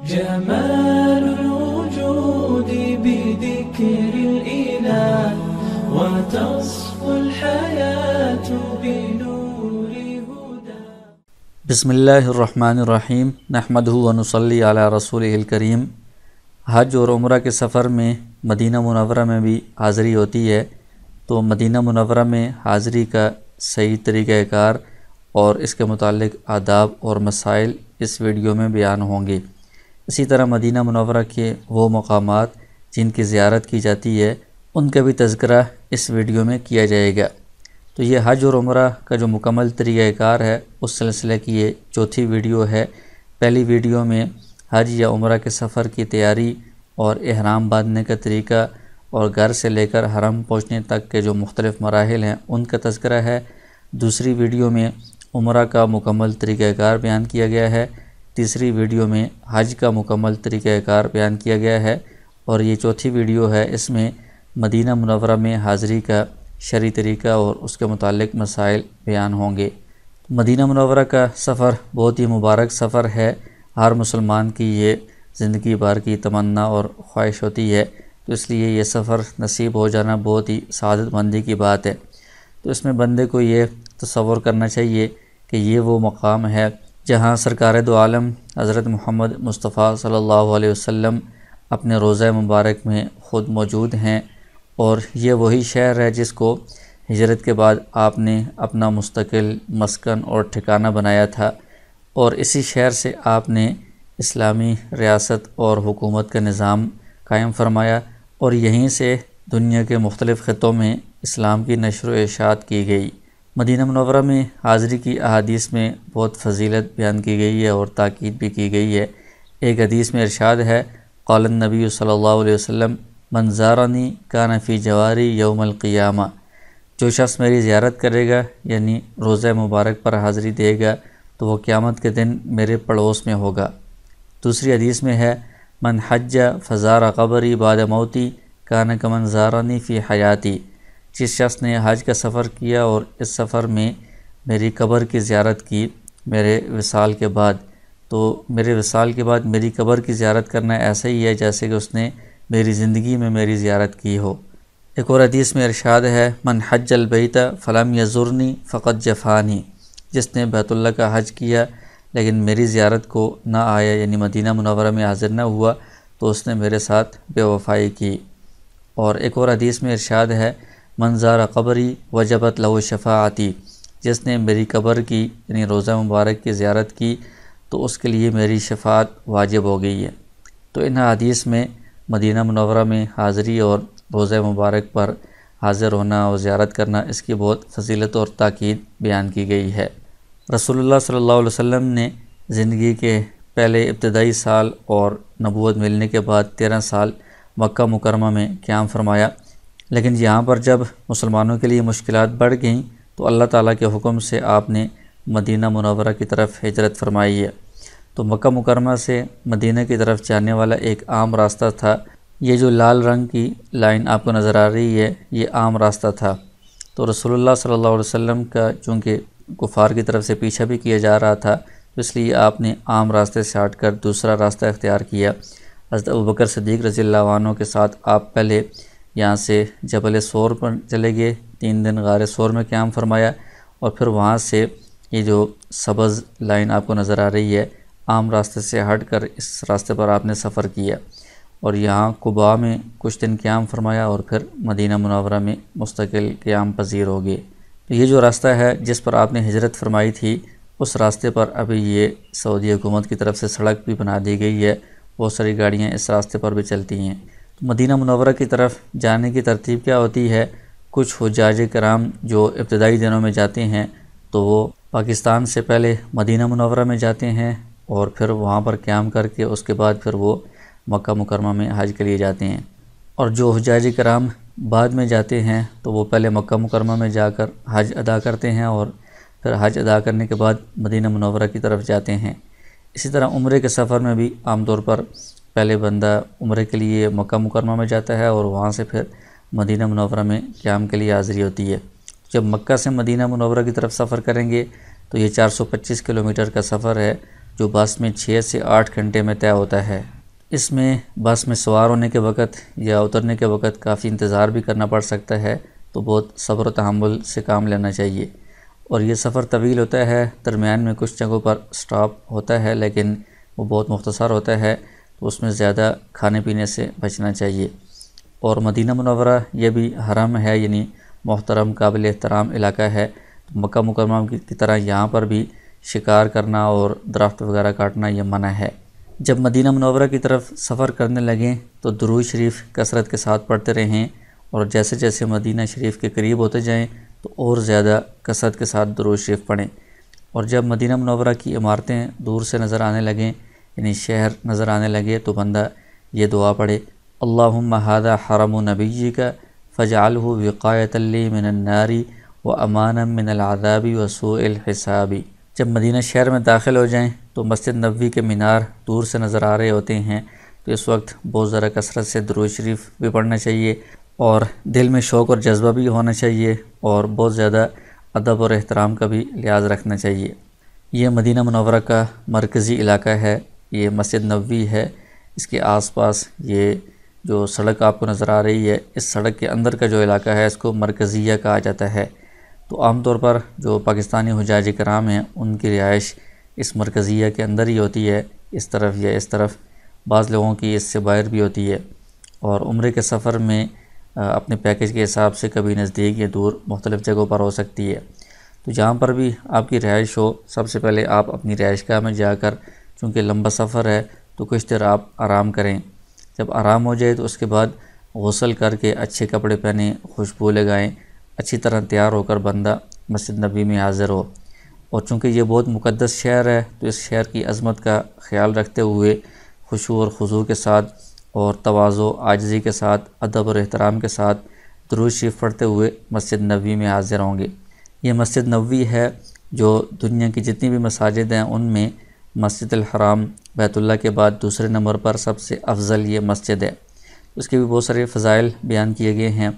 جمال الوجود بذكر الإله وتصفو الحياة بنور هدى. بسم اللہ الرحمن الرحیم نحمدہ ونصلی علی رسولہ الکریم. حج اور عمرہ کے سفر میں مدینہ منورہ میں بھی حاضری ہوتی ہے، تو مدینہ منورہ میں حاضری کا صحیح طریقہ کار اور اس کے متعلق آداب اور مسائل اس ویڈیو میں بیان ہوں گے. اسی طرح مدینہ منورہ کے وہ مقامات جن کی زیارت کی جاتی ہے ان کا بھی تذکرہ اس ویڈیو میں کیا جائے گا. تو یہ حج اور عمرہ کا جو مکمل طریقہ کار ہے اس سلسلے کی یہ چوتھی ویڈیو ہے. پہلی ویڈیو میں حج یا عمرہ کے سفر کی تیاری اور احرام باندھنے کا طریقہ اور گھر سے لے کر حرم پہنچنے تک کے جو مختلف مراحل ہیں ان کا تذکرہ ہے. دوسری ویڈیو میں عمرہ کا مکمل طریقہ کار بیان کیا گیا ہے. تیسری ویڈیو میں حج کا مکمل طریقہ کار بیان کیا گیا ہے. اور یہ چوتھی ویڈیو ہے، اس میں مدینہ منورہ میں حاضری کا شرعی طریقہ اور اس کے متعلق مسائل بیان ہوں گے. مدینہ منورہ کا سفر بہت ہی مبارک سفر ہے. ہر مسلمان کی یہ زندگی بھر کی تمنا اور خواہش ہوتی ہے، تو اس لیے یہ سفر نصیب ہو جانا بہت ہی سعادت مندی کی بات ہے. تو اس میں بندے کو یہ تصور کرنا چاہیے کہ یہ وہ مقام ہے جہاں سرکار دو عالم حضرت محمد مصطفیٰ صلی اللہ علیہ وسلم اپنے روضہ مبارک میں خود موجود ہیں، اور یہ وہی شہر ہے جس کو ہجرت کے بعد آپ نے اپنا مستقل مسکن اور ٹھکانہ بنایا تھا، اور اسی شہر سے آپ نے اسلامی ریاست اور حکومت کا نظام قائم فرمایا، اور یہیں سے دنیا کے مختلف خطوں میں اسلام کی نشر و اشاعت کی گئی. مدینہ منورہ میں حاضری کی احادیث میں بہت فضیلت بیان کی گئی ہے اور تاکید بھی کی گئی ہے. ایک حدیث میں ارشاد ہے، قال النبی صلی اللہ علیہ وسلم من زارنی کان فی جواری یوم القیامہ. جو شخص میری زیارت کرے گا یعنی روضہ مبارک پر حاضری دے گا تو وہ قیامت کے دن میرے پڑوس میں ہوگا. دوسری حدیث میں ہے، من حج فزار قبری بعد موتی کان کمن زارنی فی حیاتی. جس شخص نے حج کا سفر کیا اور اس سفر میں میری قبر کی زیارت کی میرے وصال کے بعد، تو میرے وصال کے بعد میری قبر کی زیارت کرنا ایسا ہی ہے جیسے کہ اس نے میری زندگی میں میری زیارت کی ہو. ایک اور حدیث میں ارشاد ہے، من حج البیت فلم یزرنی فقط جفانی. جس نے بیت اللہ کا حج کیا لیکن میری زیارت کو نہ آیا یعنی مدینہ منورہ میں حاضر نہ ہوا تو اس نے میرے ساتھ بے وفائی کی. اور ایک اور حدیث میں ارشاد ہے، من زار قبری وجبت لہ شفاعتی. جس نے میری قبر کی یعنی روضہ مبارک کی زیارت کی تو اس کے لیے میری شفاعت واجب ہو گئی ہے. تو ان حدیث میں مدینہ منورہ میں حاضری اور روضہ مبارک پر حاضر ہونا اور زیارت کرنا اس کی بہت فضیلت اور تاکید بیان کی گئی ہے. رسول اللہ صلی اللہ علیہ وسلم نے زندگی کے پہلے ابتدائی سال اور نبوت ملنے کے بعد 13 سال مکہ مکرمہ میں قیام فرمایا، لیکن یہاں پر جب مسلمانوں کے لیے مشکلات بڑھ گئیں تو اللہ تعالیٰ کے حکم سے آپ نے مدینہ منورہ کی طرف ہجرت فرمائی ہے. تو مکہ مکرمہ سے مدینہ کی طرف جانے والا ایک عام راستہ تھا. یہ جو لال رنگ کی لائن آپ کو نظر آ رہی ہے یہ عام راستہ تھا. تو رسول اللہ صلی اللہ علیہ وسلم کا چونکہ کفار کی طرف سے پیچھا بھی کیا جا رہا تھا اس لیے آپ نے عام راستے سے ہٹ کر دوسرا راستہ اختیار کیا. حضرت ابوبکر صدیق رضی اللہ عنہ کے ساتھ آپ پہلے یہاں سے جبل سور پر چلے گئے، 3 دن غار سور میں قیام فرمایا، اور پھر وہاں سے یہ جو سبز لائن آپ کو نظر آ رہی ہے عام راستے سے ہٹ کر اس راستے پر آپ نے سفر کیا، اور یہاں قباء میں کچھ دن قیام فرمایا اور پھر مدینہ منورہ میں مستقل قیام پذیر ہو گئے. تو یہ جو راستہ ہے جس پر آپ نے ہجرت فرمائی تھی اس راستے پر ابھی یہ سعودی حکومت کی طرف سے سڑک بھی بنا دی گئی ہے، بہت ساری گاڑیاں اس راستے پر بھی چلتی ہیں. مدینہ منورہ کی طرف جانے کی ترتیب کیا ہوتی ہے؟ کچھ حجاج کرام جو ابتدائی دنوں میں جاتے ہیں تو وہ پاکستان سے پہلے مدینہ منورہ میں جاتے ہیں اور پھر وہاں پر قیام کر کے اس کے بعد پھر وہ مکہ مکرمہ میں حج کے لیے جاتے ہیں. اور جو حجاج کرام بعد میں جاتے ہیں تو وہ پہلے مکہ مکرمہ میں جا کر حج ادا کرتے ہیں اور پھر حج ادا کرنے کے بعد مدینہ منورہ کی طرف جاتے ہیں. اسی طرح عمرے کے سفر میں بھی عام طور پر پہلے بندہ عمرے کے لیے مکہ مکرمہ میں جاتا ہے اور وہاں سے پھر مدینہ منورہ میں قیام کے لیے حاضری ہوتی ہے. جب مکہ سے مدینہ منورہ کی طرف سفر کریں گے تو یہ 425 کلومیٹر کا سفر ہے. جو بس میں 6 سے 8 گھنٹے میں طے ہوتا ہے۔ اس میں بس میں سوار ہونے کے وقت یا اترنے کے وقت کافی انتظار بھی کرنا پڑ سکتا ہے، تو بہت صبر و تحمل سے کام لینا چاہیے۔ اور یہ سفر طویل ہوتا ہے، درمیان میں کچھ جگہوں پر سٹاپ ہوتا ہے لیکن وہ بہت مختصر ہوتا ہے، تو اس میں زیادہ کھانے پینے سے بچنا چاہیے۔ اور مدینہ منورہ یہ بھی حرم ہے، یعنی محترم قابل احترام علاقہ ہے۔ مکہ مکرمہ کی طرح یہاں پر بھی شکار کرنا اور درخت وغیرہ کاٹنا یہ منع ہے۔ جب مدینہ منورہ کی طرف سفر کرنے لگیں تو درود شریف کثرت کے ساتھ پڑھتے رہیں، اور جیسے جیسے مدینہ شریف کے قریب ہوتے جائیں تو اور زیادہ کثرت کے ساتھ درود شریف پڑھیں۔ اور جب مدینہ منورہ کی عمارتیں دور سے نظر آنے لگیں، یعنی شہر نظر آنے لگے، تو بندہ یہ دعا پڑھے، اللہم ھذا حرم نبیک فاجعلہ وقایۃ لی من النار وامانا من العذاب وسوء الحساب۔ جب مدینہ شہر میں داخل ہو جائیں تو مسجد نبوی کے مینار دور سے نظر آ رہے ہوتے ہیں، تو اس وقت بہت ذرا کثرت سے درود شریف بھی پڑھنا چاہیے، اور دل میں شوق اور جذبہ بھی ہونا چاہیے، اور بہت زیادہ ادب اور احترام کا بھی لحاظ رکھنا چاہیے۔ یہ مدینہ منورہ کا مرکزی علاقہ ہے، یہ مسجد نبوی ہے۔ اس کے آس پاس یہ جو سڑک آپ کو نظر آ رہی ہے، اس سڑک کے اندر کا جو علاقہ ہے اس کو مرکزیہ کہا جاتا ہے۔ تو عام طور پر جو پاکستانی حجاج کرام ہیں ان کی رہائش اس مرکزیہ کے اندر ہی ہوتی ہے، اس طرف یا اس طرف، بعض لوگوں کی اس سے باہر بھی ہوتی ہے۔ اور عمرے کے سفر میں اپنے پیکج کے حساب سے کبھی نزدیک یا دور مختلف جگہوں پر ہو سکتی ہے۔ تو جہاں پر بھی آپ کی رہائش ہو، سب سے پہلے آپ اپنی رہائش گاہ میں جا کر، چونکہ لمبا سفر ہے تو کچھ دیر آپ آرام کریں۔ جب آرام ہو جائے تو اس کے بعد غسل کر کے اچھے کپڑے پہنیں، خوشبو لگائیں، اچھی طرح تیار ہو کر بندہ مسجد نبوی میں حاضر ہو۔ اور چونکہ یہ بہت مقدس شہر ہے تو اس شہر کی عظمت کا خیال رکھتے ہوئے خشوع اور خضوع کے ساتھ اور تواضع عاجزی کے ساتھ، ادب اور احترام کے ساتھ درود شریف پڑھتے ہوئے مسجد نبوی میں حاضر ہوں گے۔ یہ مسجد نبوی ہے جو دنیا کی جتنی بھی مساجد ہیں ان میں مسجد الحرام بیت اللہ کے بعد دوسرے نمبر پر سب سے افضل یہ مسجد ہے۔ اس کے بھی بہت سارے فضائل بیان کیے گئے ہیں۔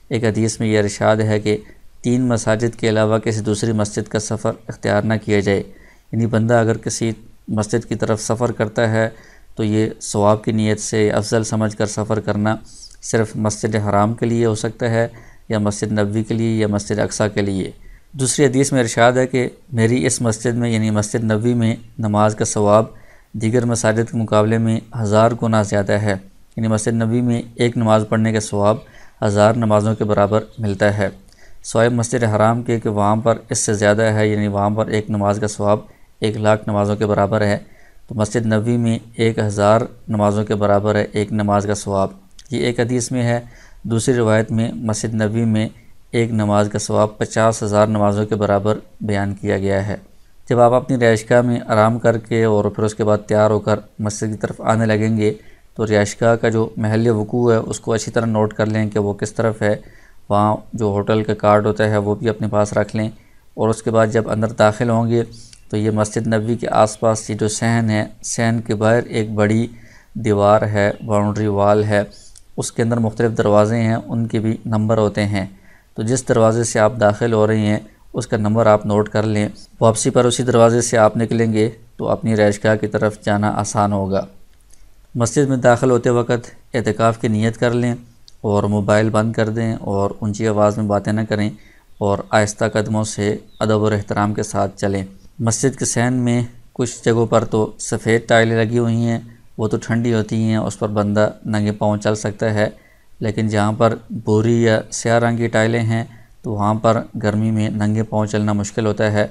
ایک حدیث میں یہ ارشاد ہے کہ 3 مساجد کے علاوہ کسی دوسری مسجد کا سفر اختیار نہ کیا جائے، یعنی بندہ اگر کسی مسجد کی طرف سفر کرتا ہے تو یہ ثواب کی نیت سے افضل سمجھ کر سفر کرنا صرف مسجد حرام کے لیے ہو سکتا ہے، یا مسجد نبوی کے لیے، یا مسجد اقصیٰ کے لیے۔ دوسری حدیث میں ارشاد ہے کہ میری اس مسجد میں یعنی مسجد نبوی میں نماز کا ثواب دیگر مساجد کے مقابلے میں 1000 گنا زیادہ ہے، یعنی مسجد نبوی میں ایک نماز پڑھنے کا ثواب 1000 نمازوں کے برابر ملتا ہے، سوائے مسجد حرام کے کہ وہاں پر اس سے زیادہ ہے، یعنی وہاں پر ایک نماز کا ثواب 1,00,000 نمازوں کے برابر ہے۔ تو مسجد نبوی میں 1000 نمازوں کے برابر ہے ایک نماز کا ثواب، یہ ایک حدیث میں ہے۔ دوسری روایت میں مسجد نبوی میں ایک نماز کا ثواب 50,000 نمازوں کے برابر بیان کیا گیا ہے۔ جب آپ اپنی رہائش گاہ میں آرام کر کے اور پھر اس کے بعد تیار ہو کر مسجد کی طرف آنے لگیں گے تو رہائش گاہ کا جو محل وقوع ہے اس کو اچھی طرح نوٹ کر لیں کہ وہ کس طرف ہے، وہاں جو ہوٹل کا کارڈ ہوتا ہے وہ بھی اپنے پاس رکھ لیں، اور اس کے بعد جب اندر داخل ہوں گے تو یہ مسجد نبوی کے آس پاس یہ جو صحن ہے، صحن کے باہر ایک بڑی دیوار ہے، باؤنڈری وال ہے، اس کے اندر مختلف دروازے ہیں، ان کے بھی نمبر ہوتے ہیں۔ تو جس دروازے سے آپ داخل ہو رہے ہیں اس کا نمبر آپ نوٹ کر لیں، واپسی پر اسی دروازے سے آپ نکلیں گے تو اپنی رہائش گاہ کی طرف جانا آسان ہوگا۔ مسجد میں داخل ہوتے وقت اعتکاف کی نیت کر لیں اور موبائل بند کر دیں اور اونچی آواز میں باتیں نہ کریں اور آہستہ قدموں سے ادب اور احترام کے ساتھ چلیں۔ مسجد کے صحن میں کچھ جگہوں پر تو سفید ٹائلیں لگی ہوئی ہیں، وہ تو ٹھنڈی ہوتی ہیں، اس پر بندہ ننگے پاؤں چل سکتا ہے، لیکن جہاں پر بھوری یا سیاہ رنگ کی ٹائلیں ہیں تو وہاں پر گرمی میں ننگے پاؤں چلنا مشکل ہوتا ہے،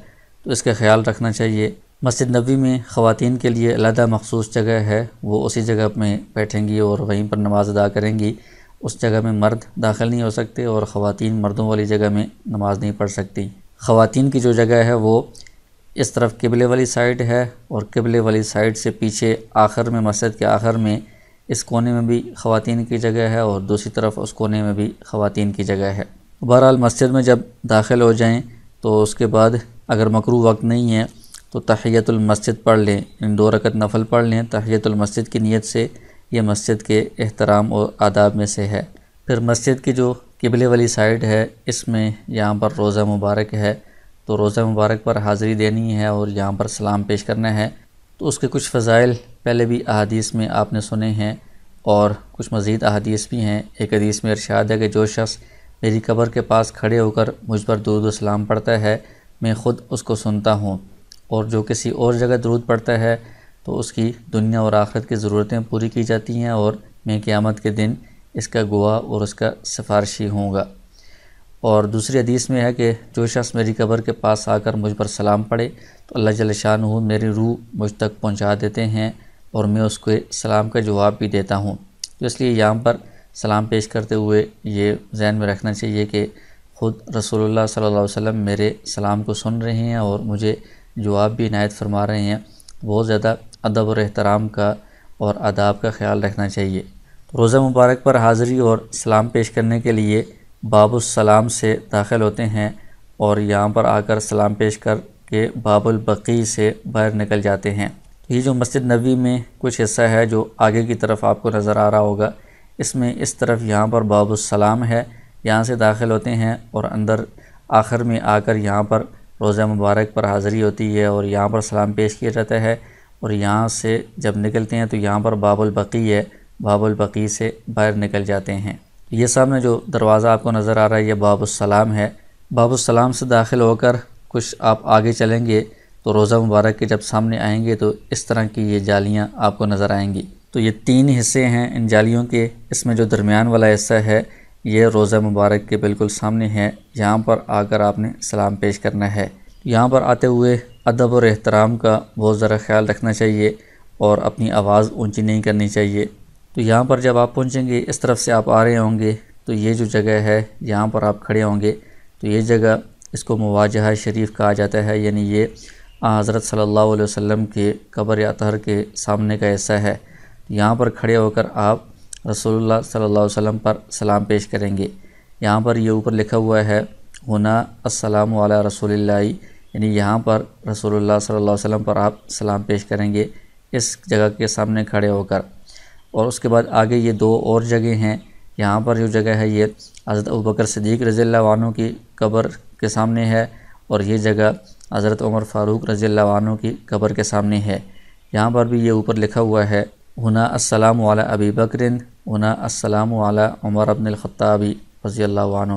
تو اس کا خیال رکھنا چاہیے۔ مسجد نبوی میں خواتین کے لیے علیحدہ مخصوص جگہ ہے، وہ اسی جگہ میں بیٹھیں گی اور وہیں پر نماز ادا کریں گی، اس جگہ میں مرد داخل نہیں ہو سکتے اور خواتین مردوں والی جگہ میں نماز نہیں پڑھ سکتی۔ خواتین کی جو جگہ ہے وہ اس طرف قبلے والی سائیڈ ہے، اور قبلے والی سائیڈ سے پیچھے آخر میں مسجد کے آخر میں اس کونے میں بھی خواتین کی جگہ ہے اور دوسری طرف اس کونے میں بھی خواتین کی جگہ ہے۔ بہرحال مسجد میں جب داخل ہو جائیں تو اس کے بعد اگر مکروہ وقت نہیں ہے تو تحیۃ المسجد پڑھ لیں، ان 2 رکعت نفل پڑھ لیں تحیۃ المسجد کی نیت سے، یہ مسجد کے احترام اور آداب میں سے ہے۔ پھر مسجد کی جو قبلے والی سائیڈ ہے اس میں یہاں پر روضہ مبارک ہے، تو روضہ مبارک پر حاضری دینی ہے اور یہاں پر سلام پیش کرنا ہے۔ تو اس کے کچھ فضائل پہلے بھی احادیث میں آپ نے سنے ہیں اور کچھ مزید احادیث بھی ہیں۔ ایک حدیث میں ارشاد ہے کہ جو شخص میری قبر کے پاس کھڑے ہو کر مجھ پر درود و سلام پڑھتا ہے میں خود اس کو سنتا ہوں، اور جو کسی اور جگہ درود پڑھتا ہے تو اس کی دنیا اور آخرت کی ضرورتیں پوری کی جاتی ہیں، اور میں قیامت کے دن اس کا گواہ اور اس کا سفارشی ہوں گا۔ اور دوسری حدیث میں ہے کہ جو شخص میری قبر کے پاس آ کر مجھ پر سلام پڑھے تو اللہ جل شانہ میری روح مجھ تک پہنچا دیتے ہیں اور میں اس کو سلام کا جواب بھی دیتا ہوں۔ تو اس لیے یہاں پر سلام پیش کرتے ہوئے یہ ذہن میں رکھنا چاہیے کہ خود رسول اللہ صلی اللہ علیہ وسلم میرے سلام کو سن رہے ہیں اور مجھے جواب بھی عنایت فرما رہے ہیں۔ بہت زیادہ ادب اور احترام کا اور آداب کا خیال رکھنا چاہیے۔ روزہ مبارک پر حاضری اور سلام پیش کرنے کے لیے باب السلام سے داخل ہوتے ہیں اور یہاں پر آ کر سلام پیش کر کے باب البقیع سے باہر نکل جاتے ہیں۔ یہ جو مسجد نبوی میں کچھ حصہ ہے جو آگے کی طرف آپ کو نظر آ رہا ہوگا، اس میں اس طرف یہاں پر باب السلام ہے، یہاں سے داخل ہوتے ہیں اور اندر آخر میں آ کر یہاں پر روزہ مبارک پر حاضری ہوتی ہے اور یہاں پر سلام پیش کیا جاتا ہے، اور یہاں سے جب نکلتے ہیں تو یہاں پر باب البقیع ہے، باب البقیع سے باہر نکل جاتے ہیں۔ یہ سامنے جو دروازہ آپ کو نظر آ رہا ہے یہ باب السلام ہے۔ باب السلام سے داخل ہو کر کچھ آپ آگے چلیں گے تو روزہ مبارک کے جب سامنے آئیں گے تو اس طرح کی یہ جالیاں آپ کو نظر آئیں گی۔ تو یہ 3 حصے ہیں ان جالیوں کے، اس میں جو درمیان والا حصہ ہے یہ روزہ مبارک کے بالکل سامنے ہے، یہاں پر آ کر آپ نے سلام پیش کرنا ہے۔ یہاں پر آتے ہوئے ادب اور احترام کا بہت ذرا خیال رکھنا چاہیے اور اپنی آواز اونچی نہیں کرنی چاہیے۔ تو یہاں پر جب آپ پہنچیں گے، اس طرف سے آپ آ رہے ہوں گے تو یہ جو جگہ ہے یہاں پر آپ کھڑے ہوں گے تو یہ جگہ اس کو مواجہہ شریف کہا جاتا ہے، یعنی یہ حضرت صلی اللہ علیہ وسلم کے قبر اطہر کے سامنے کا حصہ ہے۔ یہاں پر کھڑے ہو کر آپ رسول اللہ صلی اللہ علیہ وسلم پر سلام پیش کریں گے۔ یہاں پر یہ اوپر لکھا ہوا ہے ہنا السلام علی رسول اللہ، یعنی یہاں پر رسول اللہ صلی اللہ علیہ وسلم پر آپ سلام پیش کریں گے اس جگہ کے سامنے کھڑے ہو کر۔ اور اس کے بعد آگے یہ 2 اور جگہ ہیں، یہاں پر جو جگہ ہے یہ حضرت ابوبکر صدیق رضی اللہ عنہ کی قبر کے سامنے ہے، اور یہ جگہ حضرت عمر فاروق رضی اللہ عنہ کی قبر کے سامنے ہے۔ یہاں پر بھی یہ اوپر لکھا ہوا ہے ہنا السلام علی ابی بکر ہنا السلام علی عمر بن الخطاب رضی اللہ عنہ،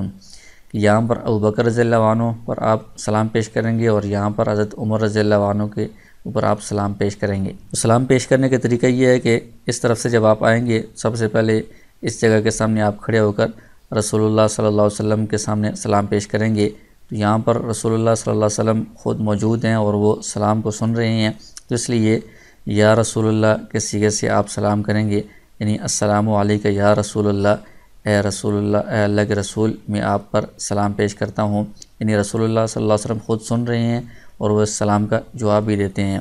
کہ یہاں پر ابوبکر رضی اللہ عنہ پر آپ سلام پیش کریں گے اور یہاں پر حضرت عمر رضی اللہ عنہ کے اوپر آپ سلام پیش کریں گے۔ سلام پیش کرنے کا طریقہ یہ ہے کہ اس طرف سے جب آپ آئیں گے سب سے پہلے اس جگہ کے سامنے آپ کھڑے ہو کر رسول اللہ صلی اللہ علیہ وسلم کے سامنے سلام پیش کریں گے، تو یہاں پر رسول اللہ صلی اللہ علیہ وسلم خود موجود ہیں اور وہ سلام کو سن رہے ہیں، تو اس لیے یا رسول اللہ کے صیغے سے آپ سلام کریں گے، یعنی السلام علیکہ یا رسول اللہ، اے رسول اللہ، اے اللہ کے رسول، میں آپ پر سلام پیش کرتا ہوں، یعنی رسول اللہ صلی اللہ علیہ وسلم خود سن رہے ہیں اور وہ اس سلام کا جواب بھی دیتے ہیں۔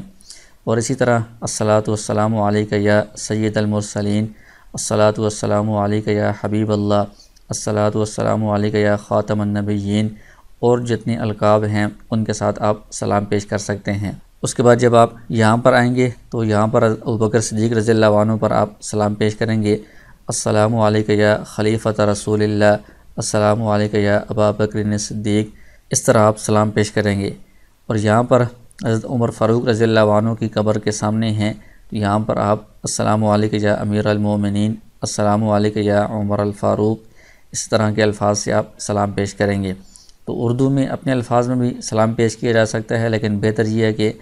اور اسی طرح الصلاۃ والسلام علیکہ یا سید المرسلین، الصلاۃ والسلام علیکہ یا حبیب اللہ، الصلاۃ والسلام علیکہ یا خاتم النبیین، اور جتنے القاب ہیں ان کے ساتھ آپ سلام پیش کر سکتے ہیں۔ اس کے بعد جب آپ یہاں پر آئیں گے تو یہاں پر ابوبکر صدیق رضی اللہ عنہ پر آپ سلام پیش کریں گے، السلام علیکہ یا خلیفۃ رسول اللہ، السلام علیکہ یا ابا بکر صدیق، اس طرح آپ سلام پیش کریں گے۔ اور یہاں پر حضرت عمر فاروق رضی اللہ عنہ کی قبر کے سامنے ہیں، تو یہاں پر آپ السلام علیکہ یا امیر المومنین، السلام علیکہ یا عمر الفاروق، اس طرح کے الفاظ سے آپ سلام پیش کریں گے۔ تو اردو میں اپنے الفاظ میں بھی سلام پیش کیا جا سکتا ہے، لیکن بہتر یہ ہے کہ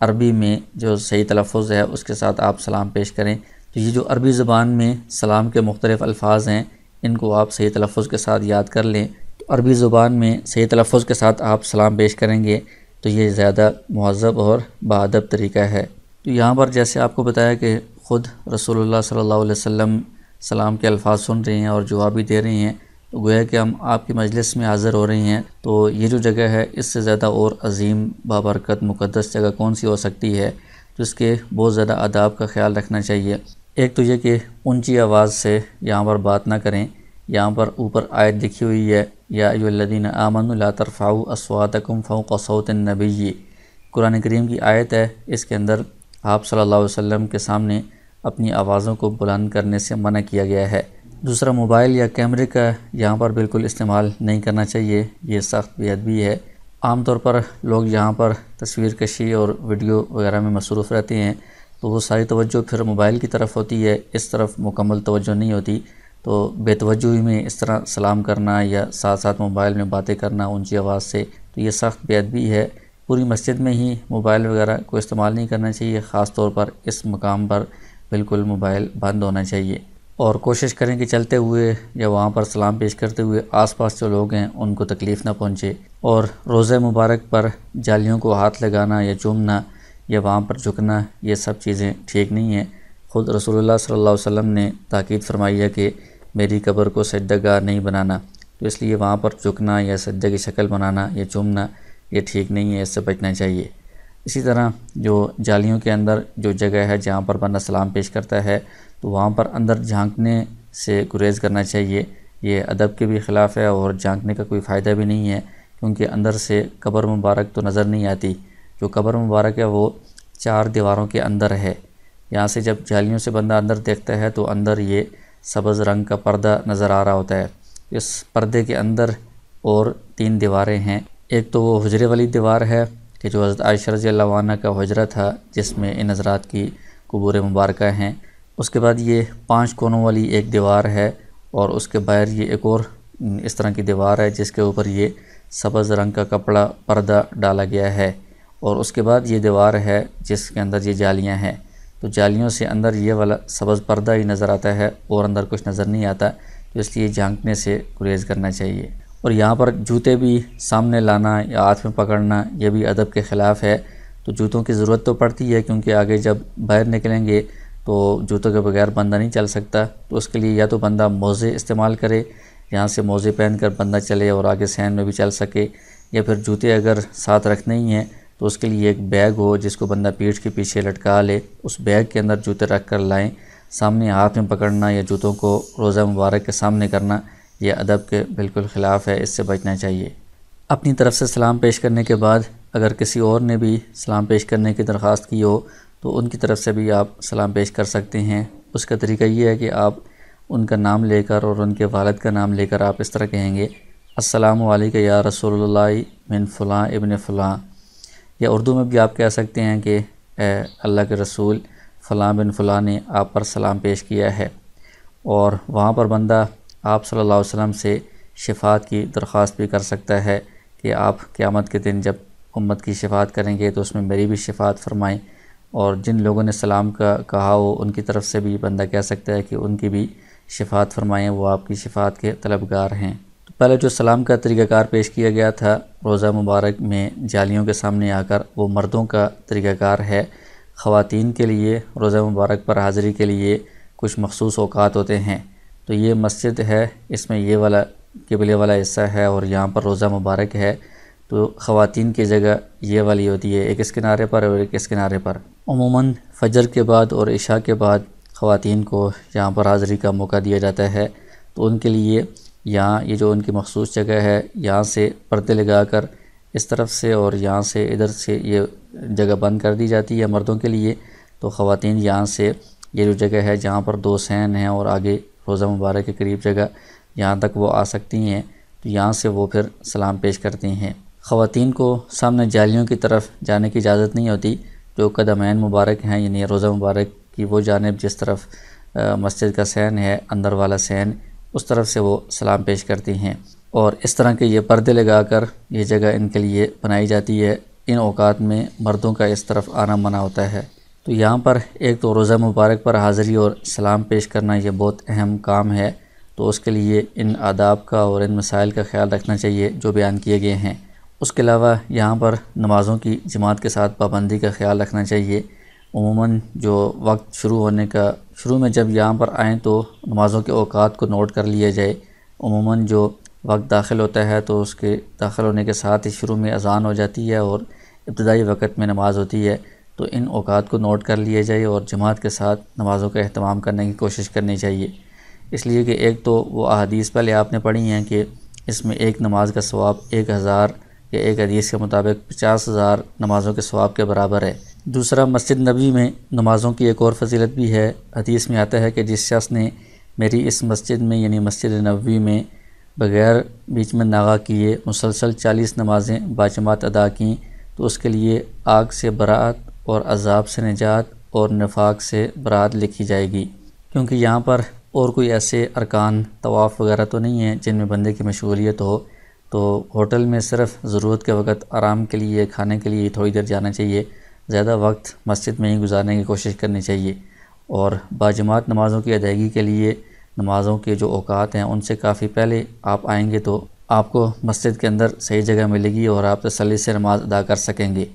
عربی میں جو صحیح تلفظ ہے اس کے ساتھ آپ سلام پیش کریں۔ تو یہ جو عربی زبان میں سلام کے مختلف الفاظ ہیں ان کو آپ صحیح تلفظ کے ساتھ یاد کر لیں، تو عربی زبان میں صحیح تلفظ کے ساتھ آپ سلام پیش کریں گے تو یہ زیادہ مہذب اور باادب طریقہ ہے۔ تو یہاں پر جیسے آپ کو بتایا کہ خود رسول اللہ صلی اللہ علیہ وسلم سلام کے الفاظ سن رہے ہیں اور جواب بھی دے رہے ہیں، تو گویا کہ ہم آپ کی مجلس میں حاضر ہو رہے ہیں، تو یہ جو جگہ ہے اس سے زیادہ اور عظیم بابرکت مقدس جگہ کون سی ہو سکتی ہے، تو اس کے بہت زیادہ آداب کا خیال رکھنا چاہیے۔ ایک تو یہ کہ اونچی آواز سے یہاں پر بات نہ کریں، یہاں پر اوپر آیت لکھی ہوئی ہے یا ایھا الذین آمنوا لا ترفعوا اصواتکم فوق صوت النبی، قرآن کریم کی آیت ہے، اس کے اندر آپ صلی اللہ علیہ وسلم کے سامنے اپنی آوازوں کو بلند کرنے سے منع کیا گیا ہے۔ دوسرا، موبائل یا کیمرے کا یہاں پر بالکل استعمال نہیں کرنا چاہیے، یہ سخت بے ادبی ہے۔ عام طور پر لوگ یہاں پر تصویر کشی اور ویڈیو وغیرہ میں مصروف رہتے ہیں، تو وہ ساری توجہ پھر موبائل کی طرف ہوتی ہے، اس طرف مکمل توجہ نہیں ہوتی، تو بے توجہی میں اس طرح سلام کرنا یا ساتھ ساتھ موبائل میں باتیں کرنا اونچی آواز سے، تو یہ سخت بے ادبی ہے۔ پوری مسجد میں ہی موبائل وغیرہ کو استعمال نہیں کرنا چاہیے، خاص طور پر اس مقام پر بالکل موبائل بند ہونا چاہیے، اور کوشش کریں کہ چلتے ہوئے یا وہاں پر سلام پیش کرتے ہوئے آس پاس جو لوگ ہیں ان کو تکلیف نہ پہنچے۔ اور روضہ مبارک پر جالیوں کو ہاتھ لگانا یا چومنا یا وہاں پر جھکنا، یہ سب چیزیں ٹھیک نہیں ہیں۔ خود رسول اللہ صلی اللہ علیہ وسلم نے تاکید فرمائی ہے کہ میری قبر کو سجدہ گاہ نہیں بنانا، تو اس لیے وہاں پر جھکنا یا سجدہ کی شکل بنانا یا چومنا یہ ٹھیک نہیں ہے، اس سے بچنا چاہیے۔ اسی طرح جو جالیوں کے اندر جو جگہ ہے جہاں پر بندہ سلام پیش کرتا ہے، تو وہاں پر اندر جھانکنے سے گریز کرنا چاہیے، یہ ادب کے بھی خلاف ہے اور جھانکنے کا کوئی فائدہ بھی نہیں ہے، کیونکہ اندر سے قبر مبارک تو نظر نہیں آتی۔ جو قبر مبارک ہے وہ 4 دیواروں کے اندر ہے، یہاں سے جب جالیوں سے بندہ اندر دیکھتا ہے تو اندر یہ سبز رنگ کا پردہ نظر آ رہا ہوتا ہے۔ اس پردے کے اندر اور 3 دیواریں ہیں، ایک تو وہ حجرے والی دیوار ہے کہ جو حضرت عائشہ رضی اللہ عنہ کا حجرہ تھا جس میں ان حضرات کی قبور مبارکہ ہیں، اس کے بعد یہ 5 کونوں والی ایک دیوار ہے، اور اس کے باہر یہ ایک اور اس طرح کی دیوار ہے جس کے اوپر یہ سبز رنگ کا کپڑا پردہ ڈالا گیا ہے، اور اس کے بعد یہ دیوار ہے جس کے اندر یہ جالیاں ہیں، تو جالیوں سے اندر یہ والا سبز پردہ ہی نظر آتا ہے اور اندر کچھ نظر نہیں آتا، تو اس لیے جھانکنے سے گریز کرنا چاہیے۔ اور یہاں پر جوتے بھی سامنے لانا یا ہاتھ میں پکڑنا یہ بھی ادب کے خلاف ہے، تو جوتوں کی ضرورت تو پڑتی ہے کیونکہ آگے جب باہر نکلیں گے تو جوتوں کے بغیر بندہ نہیں چل سکتا، تو اس کے لیے یا تو بندہ موزے استعمال کرے، یہاں سے موزے پہن کر بندہ چلے اور آگے صحن میں بھی چل سکے، یا پھر جوتے اگر ساتھ رکھنے ہی ہیں تو اس کے لیے ایک بیگ ہو جس کو بندہ پیٹھ کے پیچھے لٹکا لے، اس بیگ کے اندر جوتے رکھ کر لائیں۔ سامنے ہاتھ میں پکڑنا یا جوتوں کو روضہ مبارک کے سامنے کرنا یہ ادب کے بالکل خلاف ہے، اس سے بچنا چاہیے۔ اپنی طرف سے سلام پیش کرنے کے بعد اگر کسی اور نے بھی سلام پیش کرنے کی درخواست کی ہو تو ان کی طرف سے بھی آپ سلام پیش کر سکتے ہیں۔ اس کا طریقہ یہ ہے کہ آپ ان کا نام لے کر اور ان کے والد کا نام لے کر آپ اس طرح کہیں گے، السلام علیکم یا رسول اللہ من فلاں ابن فلاں، یا اردو میں بھی آپ کہہ سکتے ہیں کہ اے اللہ کے رسول فلاں بن فلاں نے آپ پر سلام پیش کیا ہے، اور وہاں پر بندہ آپ صلی اللہ علیہ وسلم سے شفاعت کی درخواست بھی کر سکتا ہے کہ آپ قیامت کے دن جب امت کی شفاعت کریں گے تو اس میں میری بھی شفاعت فرمائیں، اور جن لوگوں نے سلام کا کہا ہو ان کی طرف سے بھی بندہ کہہ سکتا ہے کہ ان کی بھی شفاعت فرمائیں، وہ آپ کی شفاعت کے طلبگار ہیں۔ تو پہلے جو سلام کا طریقہ کار پیش کیا گیا تھا روضہ مبارک میں جالیوں کے سامنے آ کر، وہ مردوں کا طریقہ کار ہے۔ خواتین کے لیے روضہ مبارک پر حاضری کے لیے کچھ مخصوص اوقات ہوتے ہیں، تو یہ مسجد ہے، اس میں یہ والا قبلے والا حصہ ہے اور یہاں پر روضہ مبارک ہے، تو خواتین کی جگہ یہ والی ہوتی ہے، ایک اس کنارے پر اور ایک اس کنارے پر۔ عموماً فجر کے بعد اور عشاء کے بعد خواتین کو یہاں پر حاضری کا موقع دیا جاتا ہے، تو ان کے لیے یہاں یہ جو ان کی مخصوص جگہ ہے یہاں سے پردے لگا کر اس طرف سے اور یہاں سے ادھر سے یہ جگہ بند کر دی جاتی ہے مردوں کے لیے، تو خواتین یہاں سے یہ جو جگہ ہے جہاں پر 2 صحن ہیں اور آگے روضہ مبارک کے قریب جگہ یہاں تک وہ آ سکتی ہیں، تو یہاں سے وہ پھر سلام پیش کرتی ہیں۔ خواتین کو سامنے جالیوں کی طرف جانے کی اجازت نہیں ہوتی، جو قدمین مبارک ہیں یعنی روضہ مبارک کی وہ جانب جس طرف مسجد کا صحن ہے اندر والا صحن، اس طرف سے وہ سلام پیش کرتی ہیں، اور اس طرح کے یہ پردے لگا کر یہ جگہ ان کے لیے بنائی جاتی ہے۔ ان اوقات میں مردوں کا اس طرف آنا منع ہوتا ہے۔ تو یہاں پر ایک تو روضہ مبارک پر حاضری اور سلام پیش کرنا یہ بہت اہم کام ہے، تو اس کے لیے ان آداب کا اور ان مسائل کا خیال رکھنا چاہیے جو بیان کیے گئے ہیں۔ اس کے علاوہ یہاں پر نمازوں کی جماعت کے ساتھ پابندی کا خیال رکھنا چاہیے۔ عموماً جو وقت شروع میں جب یہاں پر آئیں تو نمازوں کے اوقات کو نوٹ کر لیا جائے۔ عموماً جو وقت داخل ہوتا ہے تو اس کے داخل ہونے کے ساتھ ہی شروع میں اذان ہو جاتی ہے اور ابتدائی وقت میں نماز ہوتی ہے، تو ان اوقات کو نوٹ کر لیا جائے اور جماعت کے ساتھ نمازوں کا اہتمام کرنے کی کوشش کرنی چاہیے، اس لیے کہ ایک تو وہ احادیث پہلے آپ نے پڑھی ہیں کہ اس میں ایک نماز کا ثواب 1000 یا ایک حدیث کے مطابق 50,000 نمازوں کے ثواب کے برابر ہے۔ دوسرا، مسجد نبوی میں نمازوں کی ایک اور فضیلت بھی ہے۔ حدیث میں آتا ہے کہ جس شخص نے میری اس مسجد میں یعنی مسجد نبوی میں بغیر بیچ میں ناغہ کیے مسلسل 40 نمازیں باجماعت ادا کیں تو اس کے لیے آگ سے برات اور عذاب سے نجات اور نفاق سے برات لکھی جائے گی۔ کیونکہ یہاں پر اور کوئی ایسے ارکان طواف وغیرہ تو نہیں ہیں جن میں بندے کی مشغولیت ہو، تو ہوٹل میں صرف ضرورت کے وقت آرام کے لیے، کھانے کے لیے تھوڑی دیر جانا چاہیے، زیادہ وقت مسجد میں ہی گزارنے کی کوشش کرنی چاہیے۔ اور باجماعت نمازوں کی ادائیگی کے لیے نمازوں کے جو اوقات ہیں ان سے کافی پہلے آپ آئیں گے تو آپ کو مسجد کے اندر صحیح جگہ ملے گی اور آپ تسلی سے نماز ادا کر سکیں گے۔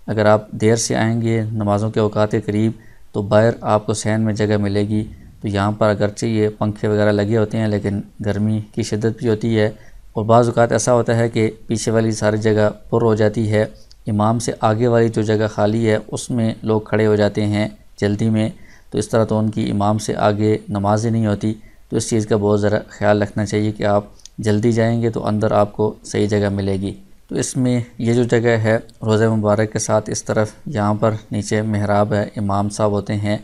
اگر آپ دیر سے آئیں گے نمازوں کے اوقات کے قریب تو باہر آپ کو صحن میں جگہ ملے گی، تو یہاں پر اگرچہ یہ پنکھے وغیرہ لگے ہوتے ہیں لیکن گرمی کی شدت بھی ہوتی ہے، اور بعض اوقات ایسا ہوتا ہے کہ پیچھے والی ساری جگہ پر ہو جاتی ہے، امام سے آگے والی جو جگہ خالی ہے اس میں لوگ کھڑے ہو جاتے ہیں جلدی میں، تو اس طرح تو ان کی امام سے آگے نماز ہی نہیں ہوتی۔ تو اس چیز کا بہت ذرا خیال رکھنا چاہیے کہ آپ جلدی جائیں گے تو اندر آپ کو صحیح جگہ ملے گی۔ تو اس میں یہ جو جگہ ہے روضہ مبارک کے ساتھ اس طرف یہاں پر نیچے محراب ہے، امام صاحب ہوتے ہیں،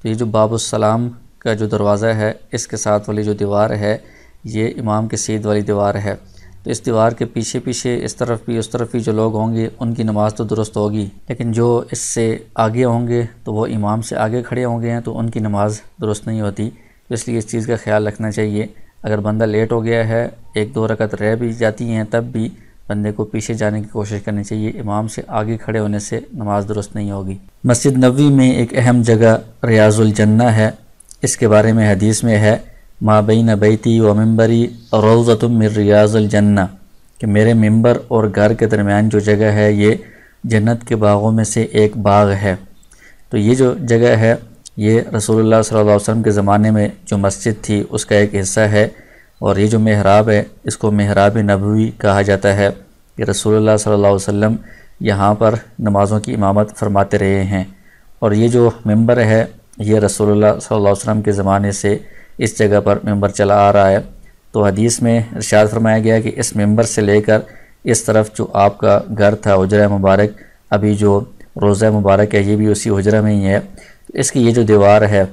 تو یہ جو باب السلام کا جو دروازہ ہے اس کے ساتھ والی جو دیوار ہے یہ امام کے سیدھ والی دیوار ہے، تو اس دیوار کے پیچھے پیچھے اس طرف بھی اس طرف بھی جو لوگ ہوں گے ان کی نماز تو درست ہوگی، لیکن جو اس سے آگے ہوں گے تو وہ امام سے آگے کھڑے ہوں گے ہیں تو ان کی نماز درست نہیں ہوتی، تو اس لیے اس چیز کا خیال رکھنا چاہیے۔ اگر بندہ لیٹ ہو گیا ہے، 1-2 رکعت رہ بھی جاتی ہیں تب بھی بندے کو پیچھے جانے کی کوشش کرنی چاہیے، امام سے آگے کھڑے ہونے سے نماز درست نہیں ہوگی۔ مسجد نبوی میں ایک اہم جگہ ریاض الجنہ ہے، اس کے بارے میں حدیث میں ہے ما بین بیتی و منبری روضۃ من ریاض الجنہ، کہ میرے ممبر اور گھر کے درمیان جو جگہ ہے یہ جنت کے باغوں میں سے ایک باغ ہے۔ تو یہ جو جگہ ہے یہ رسول اللہ صلی اللہ علیہ وسلم کے زمانے میں جو مسجد تھی اس کا ایک حصہ ہے، اور یہ جو محراب ہے اس کو محراب نبوی کہا جاتا ہے کہ رسول اللہ صلی اللہ علیہ وسلم یہاں پر نمازوں کی امامت فرماتے رہے ہیں، اور یہ جو ممبر ہے یہ رسول اللہ صلی اللہ علیہ وسلم کے زمانے سے اس جگہ پر ممبر چلا آ رہا ہے۔ تو حدیث میں ارشاد فرمایا گیا کہ اس ممبر سے لے کر اس طرف جو آپ کا گھر تھا حجرہ مبارک، ابھی جو روضہ مبارک ہے یہ بھی اسی حجرہ میں ہی ہے، اس کی یہ جو دیوار ہے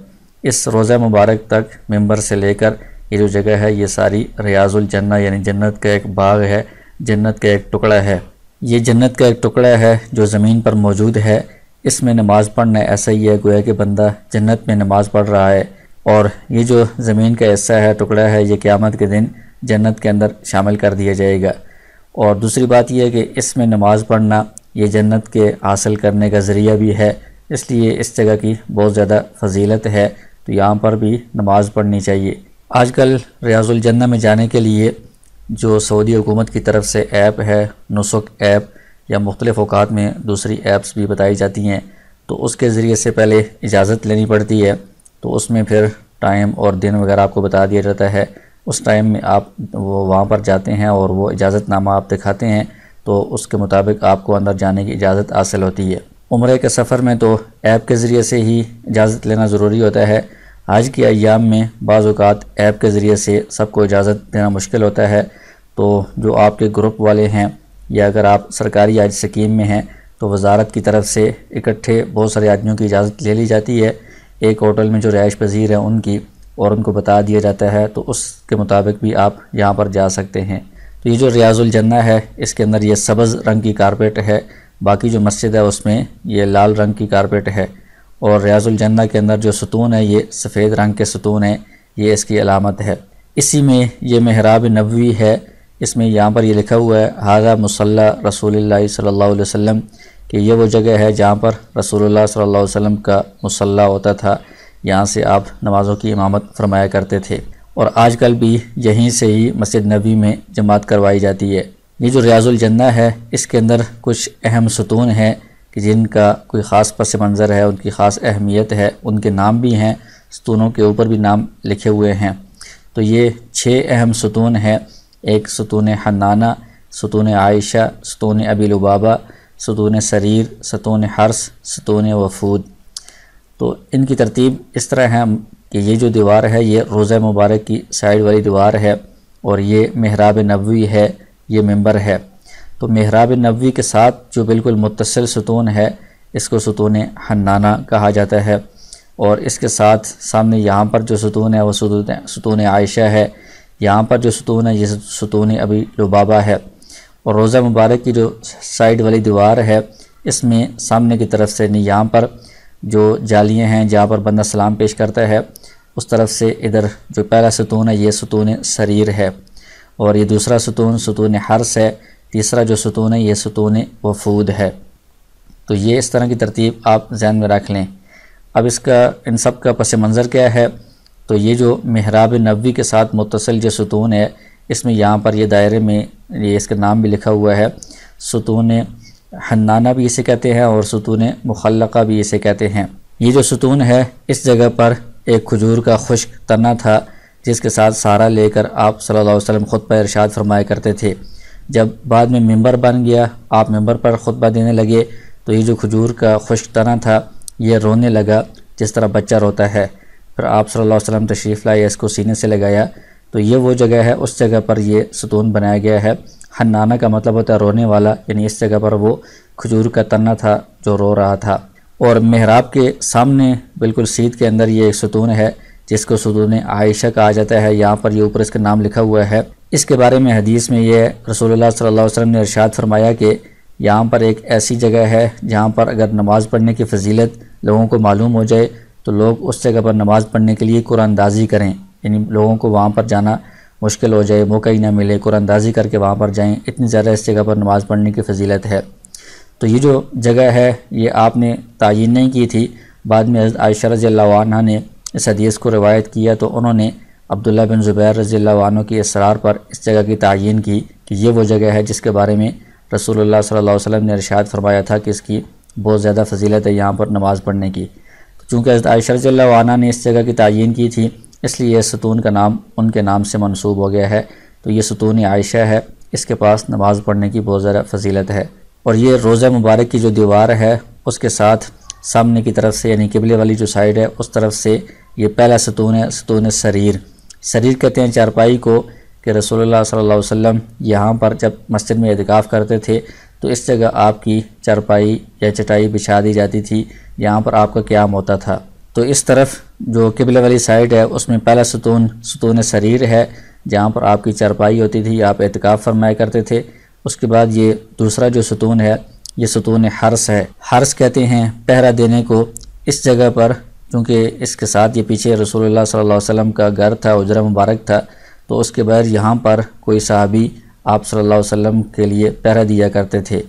اس روضہ مبارک تک ممبر سے لے کر یہ جو جگہ ہے یہ ساری ریاض الجنہ یعنی جنت کا ایک باغ ہے، جنت کا ایک ٹکڑا ہے۔ یہ جنت کا ایک ٹکڑا ہے جو زمین پر موجود ہے، اس میں نماز پڑھنا ایسا ہی ہے گویا کہ بندہ جنت میں نماز پڑھ رہا ہے، اور یہ جو زمین کا حصہ ہے، ٹکڑا ہے، یہ قیامت کے دن جنت کے اندر شامل کر دیا جائے گا۔ اور دوسری بات یہ ہے کہ اس میں نماز پڑھنا یہ جنت کے حاصل کرنے کا ذریعہ بھی ہے، اس لیے اس جگہ کی بہت زیادہ فضیلت ہے، تو یہاں پر بھی نماز پڑھنی چاہیے۔ آج کل ریاض الجنہ میں جانے کے لیے جو سعودی حکومت کی طرف سے ایپ ہے، نسک ایپ، یا مختلف اوقات میں دوسری ایپس بھی بتائی جاتی ہیں، تو اس کے ذریعے سے پہلے اجازت لینی پڑتی ہے، تو اس میں پھر ٹائم اور دن وغیرہ آپ کو بتا دیا جاتا ہے، اس ٹائم میں آپ وہاں پر جاتے ہیں اور وہ اجازت نامہ آپ دکھاتے ہیں تو اس کے مطابق آپ کو اندر جانے کی اجازت حاصل ہوتی ہے۔ عمرے کے سفر میں تو ایپ کے ذریعے سے ہی اجازت لینا ضروری ہوتا ہے، حج کے ایام میں بعض اوقات ایپ کے ذریعے سے سب کو اجازت دینا مشکل ہوتا ہے، تو جو آپ کے گروپ والے ہیں یا اگر آپ سرکاری حج سکیم میں ہیں تو وزارت کی طرف سے اکٹھے بہت سارے آدمیوں کی اجازت لے لی جاتی ہے، ایک ہوٹل میں جو رہائش پذیر ہیں ان کی، اور ان کو بتا دیا جاتا ہے، تو اس کے مطابق بھی آپ یہاں پر جا سکتے ہیں۔ تو یہ جو ریاض الجنہ ہے اس کے اندر یہ سبز رنگ کی کارپیٹ ہے، باقی جو مسجد ہے اس میں یہ لال رنگ کی کارپیٹ ہے، اور ریاض الجنہ کے اندر جو ستون ہے یہ سفید رنگ کے ستون ہیں، یہ اس کی علامت ہے۔ اسی میں یہ محراب نبوی ہے، اس میں یہاں پر یہ لکھا ہوا ہے ھذا مصلی رسول اللہ صلی اللہ علیہ وسلم، کہ یہ وہ جگہ ہے جہاں پر رسول اللہ صلی اللہ علیہ وسلم کا مصلی ہوتا تھا، یہاں سے آپ نمازوں کی امامت فرمایا کرتے تھے، اور آج کل بھی یہیں سے ہی مسجد نبوی میں جماعت کروائی جاتی ہے۔ یہ جو ریاض الجنہ ہے اس کے اندر کچھ اہم ستون ہیں کہ جن کا کوئی خاص پس منظر ہے، ان کی خاص اہمیت ہے، ان کے نام بھی ہیں، ستونوں کے اوپر بھی نام لکھے ہوئے ہیں۔ تو یہ 6 اہم ستون ہیں، ایک ستون حنانہ، ستون عائشہ، ستون ابی لبابہ، ستون سریر، ستون حرس، ستون وفود۔ تو ان کی ترتیب اس طرح ہے کہ یہ جو دیوار ہے یہ روضہ مبارک کی سائیڈ والی دیوار ہے، اور یہ محراب نبوی ہے، یہ ممبر ہے۔ تو محراب نبوی کے ساتھ جو بالکل متصل ستون ہے اس کو ستون حنانہ کہا جاتا ہے، اور اس کے ساتھ سامنے یہاں پر جو ستون ہے وہ ستون عائشہ ہے، یہاں پر جو ستون ہے یہ ستون ابی لبابہ ہے، اور روضہ مبارک کی جو سائیڈ والی دیوار ہے اس میں سامنے کی طرف سے یہاں پر جو جالیاں ہیں جہاں پر بندہ سلام پیش کرتا ہے اس طرف سے ادھر جو پہلا ستون ہے یہ ستون سریر ہے، اور یہ دوسرا ستون ستون حرس ہے، تیسرا جو ستون ہے یہ ستون وفود ہے۔ تو یہ اس طرح کی ترتیب آپ ذہن میں رکھ لیں۔ اب اس کا ان سب کا پس منظر کیا ہے؟ تو یہ جو محراب نبوی کے ساتھ متصل جو ستون ہے اس میں یہاں پر یہ دائرے میں یہ اس کا نام بھی لکھا ہوا ہے، ستون حنانہ بھی اسے کہتے ہیں اور ستون مخلقہ بھی اسے کہتے ہیں۔ یہ جو ستون ہے اس جگہ پر ایک کھجور کا خشک تنا تھا جس کے ساتھ سہارا لے کر آپ صلی اللہ علیہ وسلم خطبہ ارشاد فرمایا کرتے تھے۔ جب بعد میں ممبر بن گیا، آپ ممبر پر خطبہ دینے لگے تو یہ جو کھجور کا خشک تنا تھا یہ رونے لگا جس طرح بچہ روتا ہے۔ پھر آپ صلی اللہ علیہ وسلم تشریف لائے، اس کو سینے سے لگایا، تو یہ وہ جگہ ہے، اس جگہ پر یہ ستون بنایا گیا ہے۔ حنانہ کا مطلب ہوتا ہے رونے والا، یعنی اس جگہ پر وہ کھجور کا تنا تھا جو رو رہا تھا۔ اور محراب کے سامنے بالکل سیدھ کے اندر یہ ایک ستون ہے جس کو ستون عائشہ کہا جاتا ہے، یہاں پر یہ اوپر اس کا نام لکھا ہوا ہے۔ اس کے بارے میں حدیث میں یہ رسول اللہ صلی اللہ علیہ وسلم نے ارشاد فرمایا کہ یہاں پر ایک ایسی جگہ ہے جہاں پر اگر نماز پڑھنے کی فضیلت لوگوں کو معلوم ہو جائے تو لوگ اس جگہ پر نماز پڑھنے کے لیے قرآن اندازی کریں، یعنی لوگوں کو وہاں پر جانا مشکل ہو جائے، موقع ہی نہ ملے، قرآن اندازی کر کے وہاں پر جائیں، اتنی زیادہ اس جگہ پر نماز پڑھنے کی فضیلت ہے۔ تو یہ جو جگہ ہے یہ آپ نے تعین نہیں کی تھی، بعد میں حضرت عائشہ رضی اللہ عنہ نے اس حدیث کو روایت کیا تو انہوں نے عبداللہ بن زبیر رضی اللہ عنہ کی اصرار پر اس جگہ کی تعین کی کہ یہ وہ جگہ ہے جس کے بارے میں رسول اللہ صلی اللہ علیہ وسلم نے ارشاد فرمایا تھا کہ اس کی بہت زیادہ فضیلت ہے یہاں پر نماز پڑھنے کی۔ چونکہ حضرت عائشہ رضی اللہ عنہ نے اس جگہ کی تعین کی تھی اس لیے اس ستون کا نام ان کے نام سے منسوب ہو گیا ہے، تو یہ ستون عائشہ ہے، اس کے پاس نماز پڑھنے کی بہت زیادہ فضیلت ہے۔ اور یہ روضہ مبارک کی جو دیوار ہے اس کے ساتھ سامنے کی طرف سے یعنی قبلے والی جو سائیڈ ہے اس طرف سے یہ پہلا ستون ہے، ستون سریر۔ سریر کہتے ہیں چارپائی کو کہ رسول اللہ صلی اللہ علیہ وسلم یہاں پر جب مسجد میں اعتکاف کرتے تھے تو اس جگہ آپ کی چارپائی یا چٹائی بچھا دی جاتی تھی، یہاں پر آپ کا قیام ہوتا تھا۔ تو اس طرف جو قبلے والی سائیڈ ہے اس میں پہلا ستون ستون سریر ہے جہاں پر آپ کی چارپائی ہوتی تھی، آپ اعتکاف فرمایا کرتے تھے۔ اس کے بعد یہ دوسرا جو ستون ہے یہ ستون حرس ہے۔ حرس کہتے ہیں پہرا دینے کو۔ اس جگہ پر چونکہ اس کے ساتھ یہ پیچھے رسول اللہ صلی اللہ علیہ وسلم کا گھر تھا، حجرہ مبارک تھا، تو اس کے بعد یہاں پر کوئی صحابی آپ صلی اللہ علیہ وسلم کے لیے پہرا دیا کرتے تھے،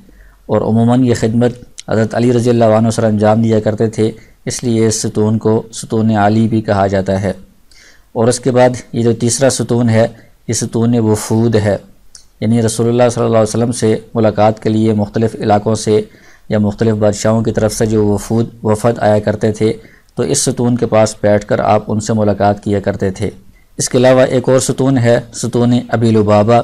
اور عموماً یہ خدمت حضرت علی رضی اللہ عنہ سے انجام دیا کرتے تھے، اس لیے اس ستون کو ستون علی بھی کہا جاتا ہے۔ اور اس کے بعد یہ جو تیسرا ستون ہے یہ ستون وفود ہے، یعنی رسول اللہ صلی اللہ علیہ وسلم سے ملاقات کے لیے مختلف علاقوں سے یا مختلف بادشاہوں کی طرف سے جو وفد آیا کرتے تھے تو اس ستون کے پاس بیٹھ کر آپ ان سے ملاقات کیا کرتے تھے۔ اس کے علاوہ ایک اور ستون ہے ستون ابی لبابہ۔